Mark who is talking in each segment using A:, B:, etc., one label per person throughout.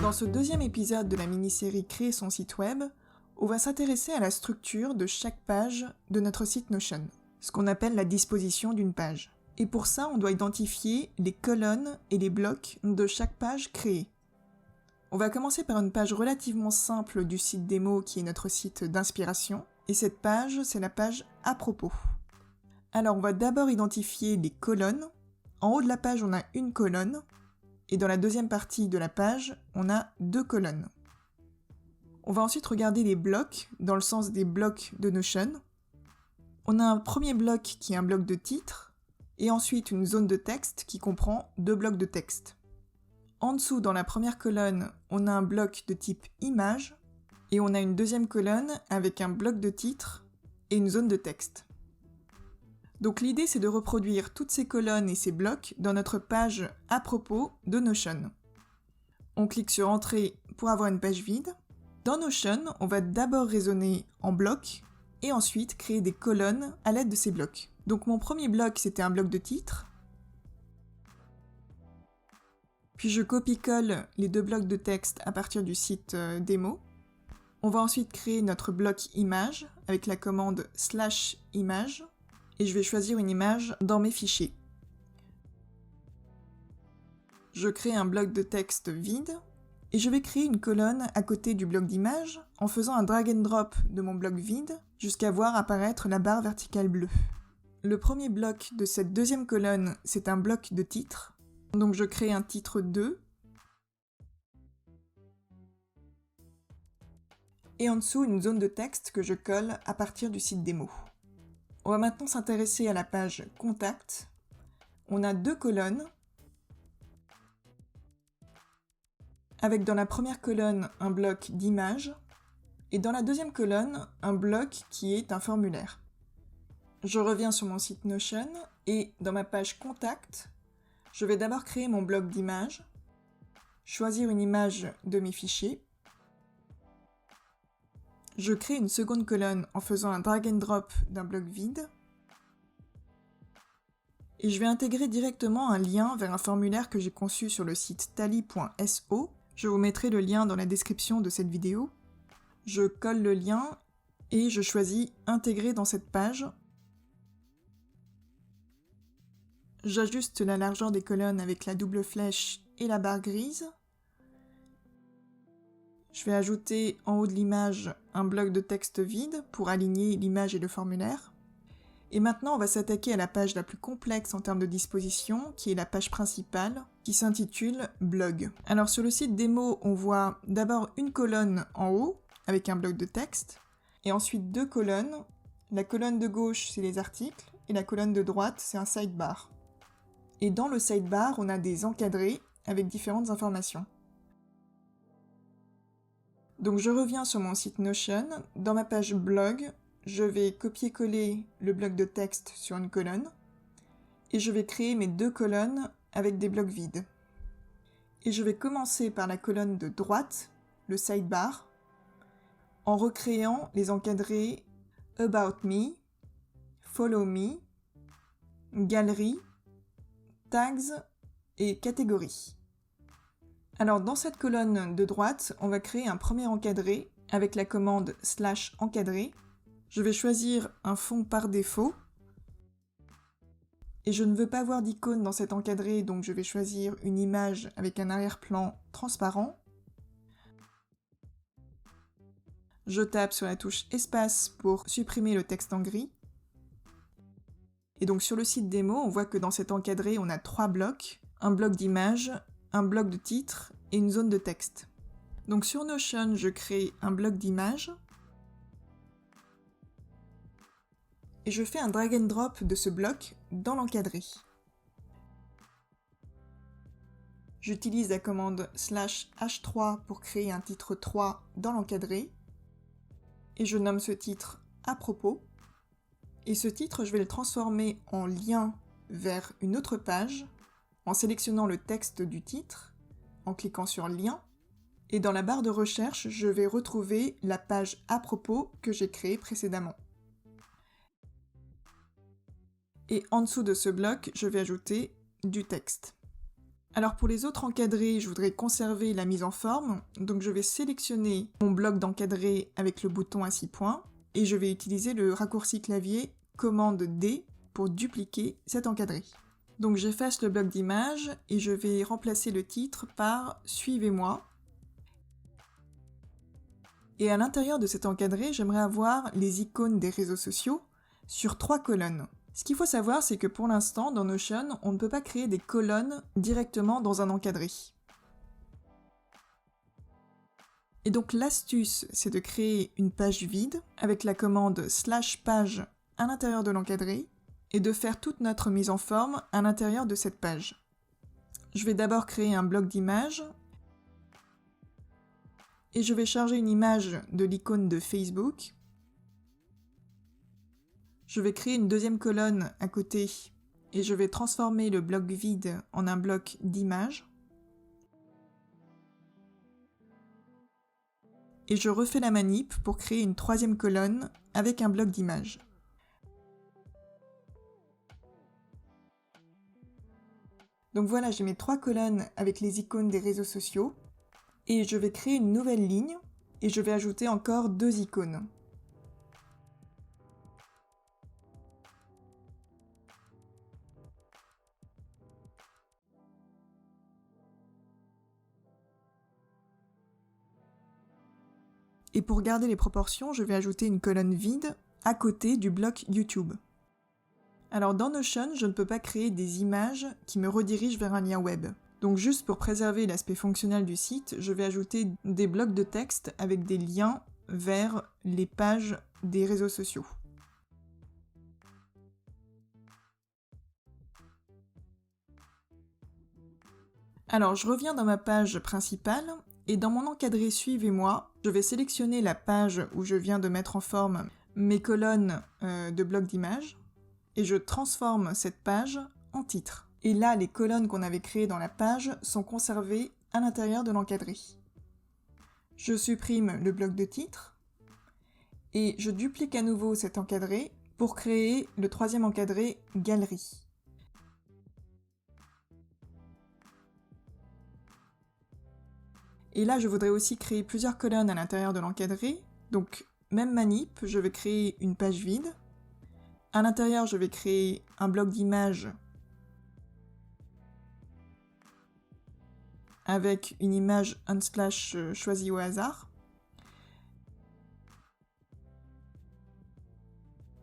A: Dans ce deuxième épisode de la mini-série Créer son site web, on va s'intéresser à la structure de chaque page de notre site Notion, ce qu'on appelle la disposition d'une page. Et pour ça, on doit identifier les colonnes et les blocs de chaque page créée. On va commencer par une page relativement simple du site démo qui est notre site d'inspiration, et cette page, c'est la page à propos. Alors on va d'abord identifier les colonnes. En haut de la page, on a une colonne, et dans la deuxième partie de la page, on a deux colonnes. On va ensuite regarder les blocs, dans le sens des blocs de Notion. On a un premier bloc qui est un bloc de titre, et ensuite une zone de texte qui comprend deux blocs de texte. En dessous, dans la première colonne, on a un bloc de type image, et on a une deuxième colonne avec un bloc de titre et une zone de texte. Donc l'idée, c'est de reproduire toutes ces colonnes et ces blocs dans notre page à propos de Notion. On clique sur Entrée pour avoir une page vide. Dans Notion, on va d'abord raisonner en blocs et ensuite créer des colonnes à l'aide de ces blocs. Donc mon premier bloc, c'était un bloc de titre. Puis je copie-colle les deux blocs de texte à partir du site démo. On va ensuite créer notre bloc image avec la commande /image et je vais choisir une image dans mes fichiers. Je crée un bloc de texte vide et je vais créer une colonne à côté du bloc d'image en faisant un drag and drop de mon bloc vide jusqu'à voir apparaître la barre verticale bleue. Le premier bloc de cette deuxième colonne, c'est un bloc de titre. Donc je crée un titre 2. Et en dessous, une zone de texte que je colle à partir du site démo. On va maintenant s'intéresser à la page Contact. On a deux colonnes, avec dans la première colonne un bloc d'image, et dans la deuxième colonne, un bloc qui est un formulaire. Je reviens sur mon site Notion, et dans ma page Contact, je vais d'abord créer mon bloc d'image, choisir une image de mes fichiers. Je crée une seconde colonne en faisant un drag and drop d'un bloc vide. Et je vais intégrer directement un lien vers un formulaire que j'ai conçu sur le site tally.so. Je vous mettrai le lien dans la description de cette vidéo. Je colle le lien et je choisis Intégrer dans cette page. J'ajuste la largeur des colonnes avec la double flèche et la barre grise. Je vais ajouter en haut de l'image un bloc de texte vide pour aligner l'image et le formulaire. Et maintenant, on va s'attaquer à la page la plus complexe en termes de disposition, qui est la page principale, qui s'intitule « Blog ». Alors sur le site démo, on voit d'abord une colonne en haut, avec un bloc de texte, et ensuite deux colonnes. La colonne de gauche, c'est les articles, et la colonne de droite, c'est un sidebar. Et dans le sidebar, on a des encadrés avec différentes informations. Donc je reviens sur mon site Notion. Dans ma page blog, je vais copier-coller le bloc de texte sur une colonne et je vais créer mes deux colonnes avec des blocs vides. Et je vais commencer par la colonne de droite, le sidebar, en recréant les encadrés About Me, Follow Me, Galerie, Tags et Catégories. Alors dans cette colonne de droite, on va créer un premier encadré avec la commande /encadré. Je vais choisir un fond par défaut. Et je ne veux pas avoir d'icône dans cet encadré, donc je vais choisir une image avec un arrière-plan transparent. Je tape sur la touche espace pour supprimer le texte en gris. Et donc sur le site démo, on voit que dans cet encadré, on a trois blocs. Un bloc d'image, un bloc de titre et une zone de texte. Donc sur Notion, je crée un bloc d'image et je fais un drag and drop de ce bloc dans l'encadré. J'utilise la commande /h3 pour créer un titre 3 dans l'encadré et je nomme ce titre à propos. Et ce titre, je vais le transformer en lien vers une autre page en sélectionnant le texte du titre, en cliquant sur Lien, et dans la barre de recherche, je vais retrouver la page à propos que j'ai créée précédemment. Et en dessous de ce bloc, je vais ajouter du texte. Alors pour les autres encadrés, je voudrais conserver la mise en forme, donc je vais sélectionner mon bloc d'encadré avec le bouton à 6 points, et je vais utiliser le raccourci clavier commande D pour dupliquer cet encadré. Donc j'efface le bloc d'image et je vais remplacer le titre par « Suivez-moi ». Et à l'intérieur de cet encadré, j'aimerais avoir les icônes des réseaux sociaux sur 3 colonnes. Ce qu'il faut savoir, c'est que pour l'instant, dans Notion, on ne peut pas créer des colonnes directement dans un encadré. Et donc l'astuce, c'est de créer une page vide avec la commande /page à l'intérieur de l'encadré et de faire toute notre mise en forme à l'intérieur de cette page. Je vais d'abord créer un bloc d'images et je vais charger une image de l'icône de Facebook. Je vais créer une deuxième colonne à côté et je vais transformer le bloc vide en un bloc d'images. Et je refais la manip pour créer une troisième colonne avec un bloc d'images. Donc voilà, j'ai mes 3 colonnes avec les icônes des réseaux sociaux. Et je vais créer une nouvelle ligne et je vais ajouter encore 2 icônes. Et pour garder les proportions, je vais ajouter une colonne vide à côté du bloc YouTube. Alors dans Notion, je ne peux pas créer des images qui me redirigent vers un lien web. Donc juste pour préserver l'aspect fonctionnel du site, je vais ajouter des blocs de texte avec des liens vers les pages des réseaux sociaux. Alors je reviens dans ma page principale et dans mon encadré Suivez-moi, je vais sélectionner la page où je viens de mettre en forme mes colonnes de blocs d'images et je transforme cette page en titre. Et là, les colonnes qu'on avait créées dans la page sont conservées à l'intérieur de l'encadré. Je supprime le bloc de titre et je duplique à nouveau cet encadré pour créer le troisième encadré Galerie. Et là, je voudrais aussi créer plusieurs colonnes à l'intérieur de l'encadré. Donc, même manip, je vais créer une page vide. À l'intérieur, je vais créer un bloc d'images avec une image unsplash choisie au hasard.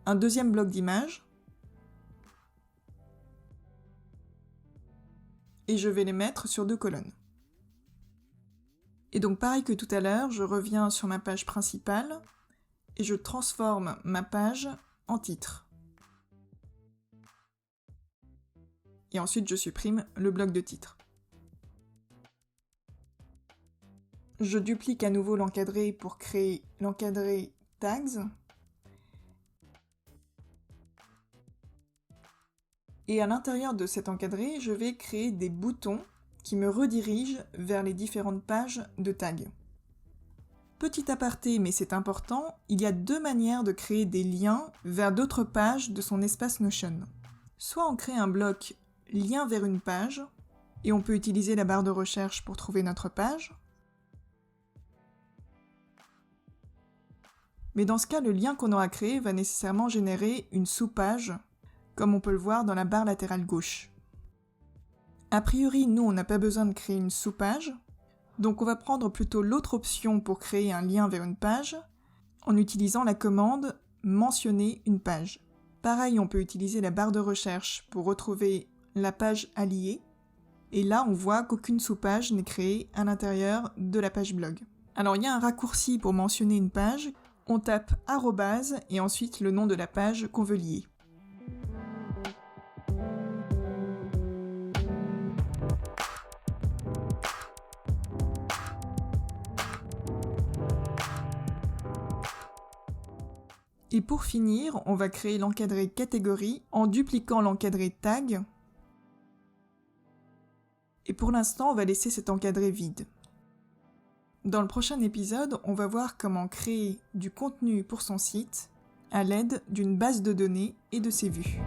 A: Un deuxième bloc d'images. Et je vais les mettre sur 2 colonnes. Et donc pareil que tout à l'heure, je reviens sur ma page principale et je transforme ma page en titre. Et ensuite je supprime le bloc de titre. Je duplique à nouveau l'encadré pour créer l'encadré Tags. Et à l'intérieur de cet encadré, je vais créer des boutons qui me redirigent vers les différentes pages de tags. Petit aparté, mais c'est important, il y a 2 manières de créer des liens vers d'autres pages de son espace Notion. Soit on crée un bloc lien vers une page, et on peut utiliser la barre de recherche pour trouver notre page. Mais dans ce cas, le lien qu'on aura créé va nécessairement générer une sous-page, comme on peut le voir dans la barre latérale gauche. A priori, nous, on n'a pas besoin de créer une sous-page, donc on va prendre plutôt l'autre option pour créer un lien vers une page, en utilisant la commande « Mentionner une page ». Pareil, on peut utiliser la barre de recherche pour retrouver la page alliée, et là, on voit qu'aucune sous-page n'est créée à l'intérieur de la page blog. Alors, il y a un raccourci pour mentionner une page, on tape arrobase et ensuite le nom de la page qu'on veut lier. Et pour finir, on va créer l'encadré catégorie en dupliquant l'encadré tag. Et pour l'instant, on va laisser cet encadré vide. Dans le prochain épisode, on va voir comment créer du contenu pour son site à l'aide d'une base de données et de ses vues.